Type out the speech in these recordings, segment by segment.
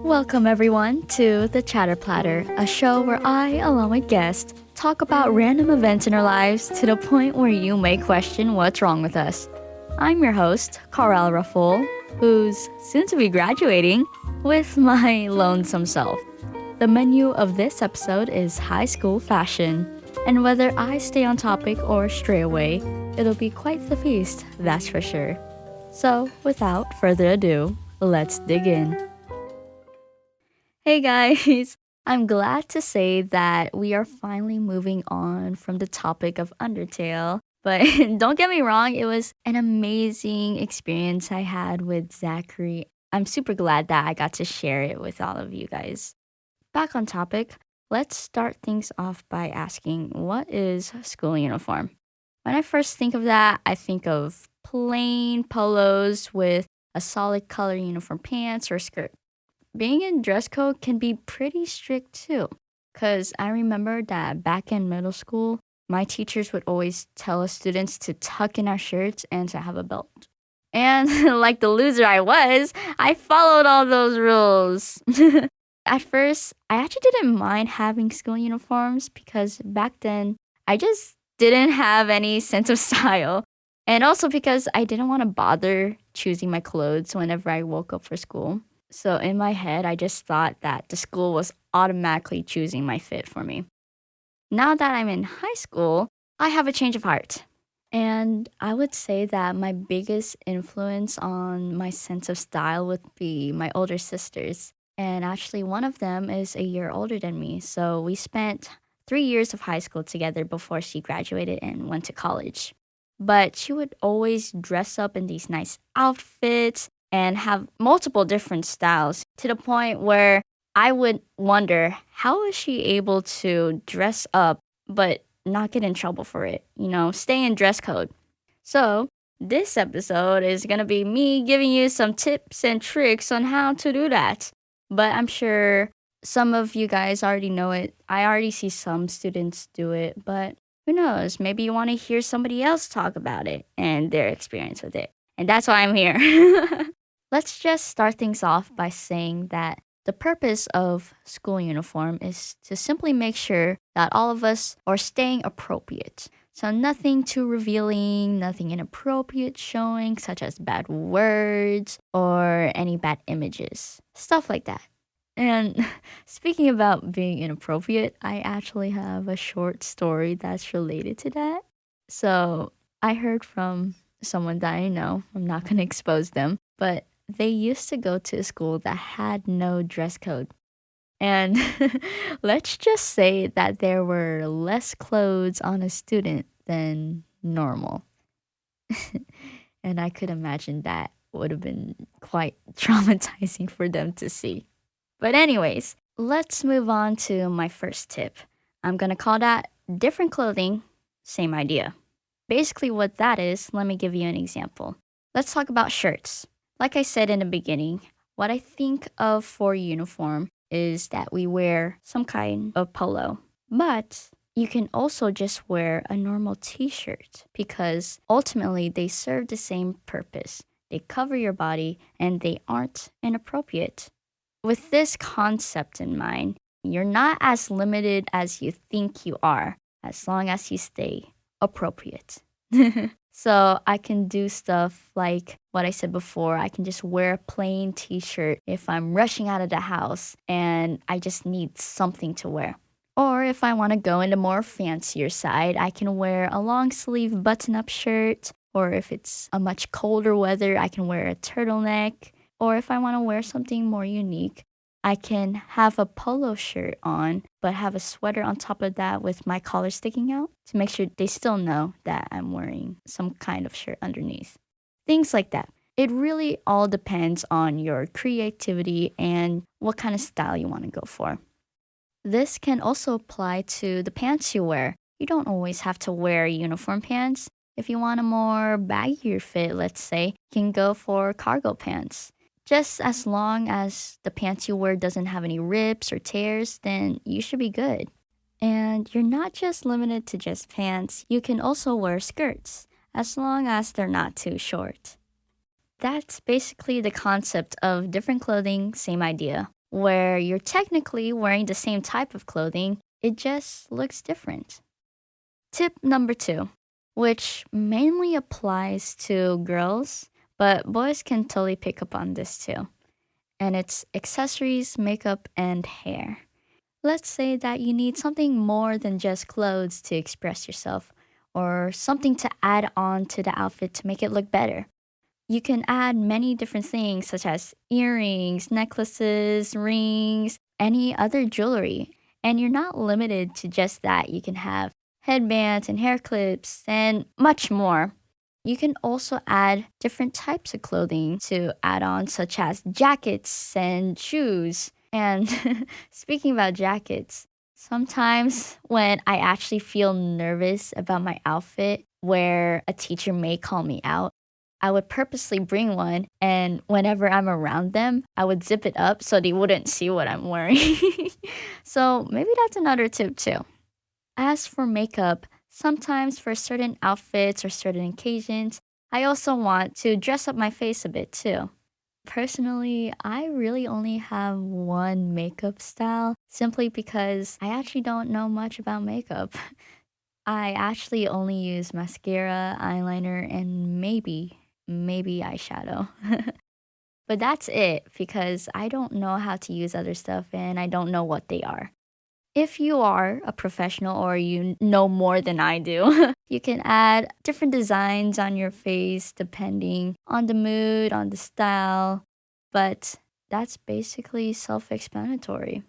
Welcome, everyone, to The Chatter Platter, a show where I, along with guests, talk about random events in our lives to the point where you may question what's wrong with us. I'm your host, Coral Raful, who's soon to be graduating with my lonesome self. The menu of this episode is high school fashion, and whether I stay on topic or stray away, it'll be quite the feast, that's for sure. So, without further ado, let's dig in. Hey guys, I'm glad to say that we are finally moving on from the topic of Undertale. But don't get me wrong, it was an amazing experience I had with Zachary. I'm super glad that I got to share it with all of you guys. Back on topic, let's start things off by asking, what is school uniform? When I first think of that, I think of plain polos with a solid color uniform pants or skirt. Being in dress code can be pretty strict too. Because I remember that back in middle school, my teachers would always tell us students to tuck in our shirts and to have a belt. And like the loser I was, I followed all those rules. At first, I actually didn't mind having school uniforms because back then I just didn't have any sense of style. And also because I didn't want to bother choosing my clothes whenever I woke up for school. So in my head, I just thought that the school was automatically choosing my fit for me. Now that I'm in high school, I have a change of heart. And I would say that my biggest influence on my sense of style would be my older sisters. And actually, one of them is a year older than me. So we spent 3 years of high school together before she graduated and went to college. But she would always dress up in these nice outfits and have multiple different styles to the point where I would wonder, how is she able to dress up but not get in trouble for it? Stay in dress code. So, this episode is going to be me giving you some tips and tricks on how to do that. But I'm sure some of you guys already know it. I already see some students do it, but who knows? Maybe you want to hear somebody else talk about it and their experience with it. And that's why I'm here. Let's just start things off by saying that the purpose of school uniform is to simply make sure that all of us are staying appropriate. So nothing too revealing, nothing inappropriate showing, such as bad words or any bad images, stuff like that. And speaking about being inappropriate, I actually have a short story that's related to that. So I heard from someone that I know, I'm not going to expose them, but they used to go to a school that had no dress code. And let's just say that there were less clothes on a student than normal. And I could imagine that would have been quite traumatizing for them to see. But, anyways, let's move on to my first tip. I'm going to call that different clothing, same idea. Basically, what that is, let me give you an example. Let's talk about shirts. Like I said in the beginning, what I think of for uniform is that we wear some kind of polo. But you can also just wear a normal t-shirt because ultimately they serve the same purpose. They cover your body and they aren't inappropriate. With this concept in mind, you're not as limited as you think you are as long as you stay appropriate. So I can do stuff like what I said before. I can just wear a plain t-shirt if I'm rushing out of the house and I just need something to wear. Or if I want to go into more fancier side, I can wear a long sleeve button-up shirt. Or if it's a much colder weather, I can wear a turtleneck. Or if I want to wear something more unique, I can have a polo shirt on, but have a sweater on top of that with my collar sticking out to make sure they still know that I'm wearing some kind of shirt underneath. Things like that. It really all depends on your creativity and what kind of style you want to go for. This can also apply to the pants you wear. You don't always have to wear uniform pants. If you want a more baggier fit, let's say, you can go for cargo pants. Just as long as the pants you wear doesn't have any rips or tears, then you should be good. And you're not just limited to just pants, you can also wear skirts, as long as they're not too short. That's basically the concept of different clothing, same idea. where you're technically wearing the same type of clothing, it just looks different. Tip number two, which mainly applies to girls, but boys can totally pick up on this too. And it's accessories, makeup, and hair. Let's say that you need something more than just clothes to express yourself, or something to add on to the outfit to make it look better. You can add many different things such as earrings, necklaces, rings, any other jewelry. And you're not limited to just that. You can have headbands and hair clips and much more. You can also add different types of clothing to add on, such as jackets and shoes. And speaking about jackets, sometimes when I actually feel nervous about my outfit, where a teacher may call me out, I would purposely bring one, and whenever I'm around them, I would zip it up so they wouldn't see what I'm wearing. So maybe that's another tip too. As for makeup, sometimes for certain outfits or certain occasions, I also want to dress up my face a bit too. Personally, I really only have one makeup style simply because I actually don't know much about makeup. I actually only use mascara, eyeliner, and maybe eyeshadow. But that's it because I don't know how to use other stuff and I don't know what they are. If you are a professional or you know more than I do, you can add different designs on your face depending on the mood, on the style, but that's basically self explanatory.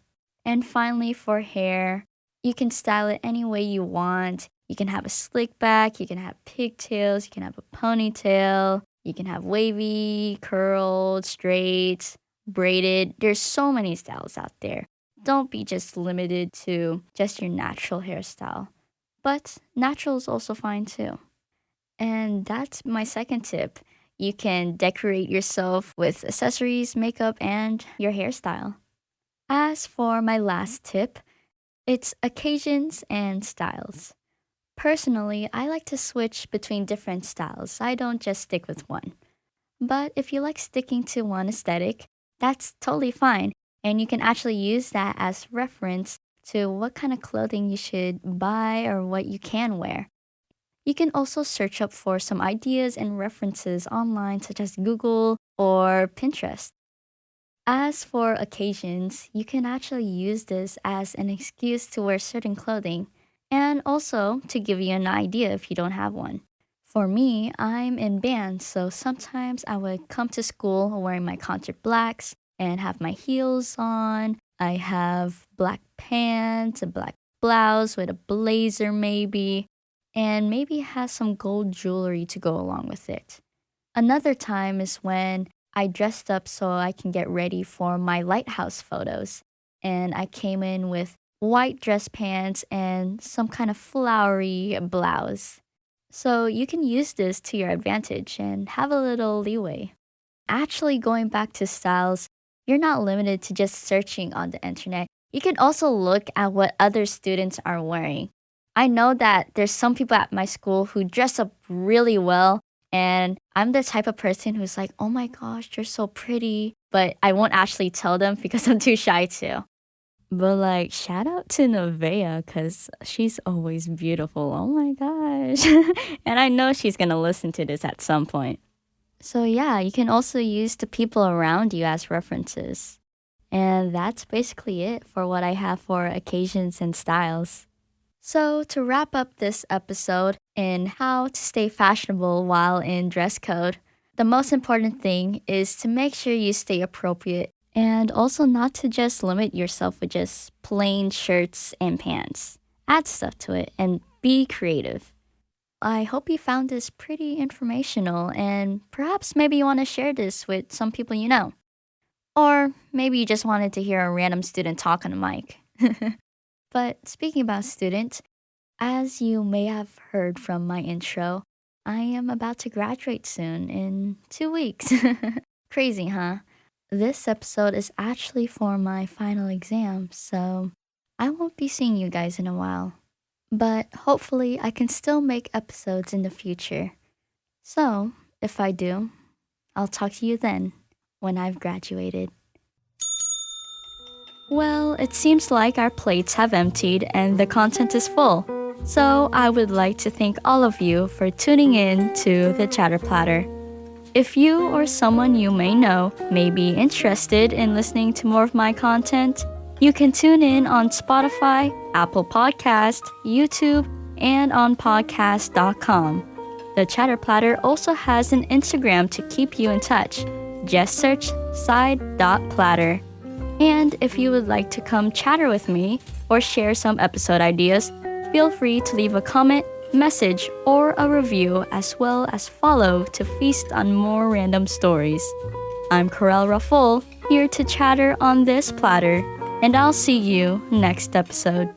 And finally, for hair, you can style it any way you want. You can have a slick back, you can have pigtails, you can have a ponytail, you can have wavy, curled, straight, braided. There's so many styles out there. Don't be just limited to just your natural hairstyle. But natural is also fine too. And that's my second tip. You can decorate yourself with accessories, makeup, and your hairstyle. As for my last tip, it's occasions and styles. Personally, I like to switch between different styles. I don't just stick with one. But if you like sticking to one aesthetic, that's totally fine. And you can actually use that as reference to what kind of clothing you should buy or what you can wear. You can also search up for some ideas and references online, such as Google or Pinterest. As for occasions, you can actually use this as an excuse to wear certain clothing and also to give you an idea if you don't have one. For me, I'm in band, so sometimes I would come to school wearing my concert blacks and have my heels on. I have black pants, a black blouse with a blazer, maybe, and maybe has some gold jewelry to go along with it. Another time is when I dressed up so I can get ready for my lighthouse photos. And I came in with white dress pants and some kind of flowery blouse. So you can use this to your advantage and have a little leeway. Actually, going back to styles, you're not limited to just searching on the internet. You can also look at what other students are wearing. I know that there's some people at my school who dress up really well, and I'm the type of person who's like, oh my gosh, you're so pretty. But I won't actually tell them because I'm too shy to. But like, shout out to Nevaeh because she's always beautiful. Oh my gosh. And I know she's going to listen to this at some point. So, yeah, you can also use the people around you as references. And that's basically it for what I have for occasions and styles. So, to wrap up this episode in how to stay fashionable while in dress code, the most important thing is to make sure you stay appropriate and also not to just limit yourself with just plain shirts and pants. Add stuff to it and be creative. I hope you found this pretty informational and perhaps maybe you want to share this with some people you know. Or maybe you just wanted to hear a random student talk on a mic. But speaking about students, as you may have heard from my intro, I am about to graduate soon in 2 weeks. Crazy, huh? This episode is actually for my final exam, so I won't be seeing you guys in a while. But hopefully, I can still make episodes in the future. So, if I do, I'll talk to you then when I've graduated. Well, it seems like our plates have emptied and the content is full. So I would like to thank all of you for tuning in to the Chatter Platter. If you or someone you may know may be interested in listening to more of my content, you can tune in on Spotify, Apple Podcast, YouTube, and on podcast.com. The Chatter Platter also has an Instagram to keep you in touch. Just search side.platter. And if you would like to come chatter with me or share some episode ideas, feel free to leave a comment, message, or a review, as well as follow to feast on more random stories. I'm Corel Raffol, here to chatter on this platter, and I'll see you next episode.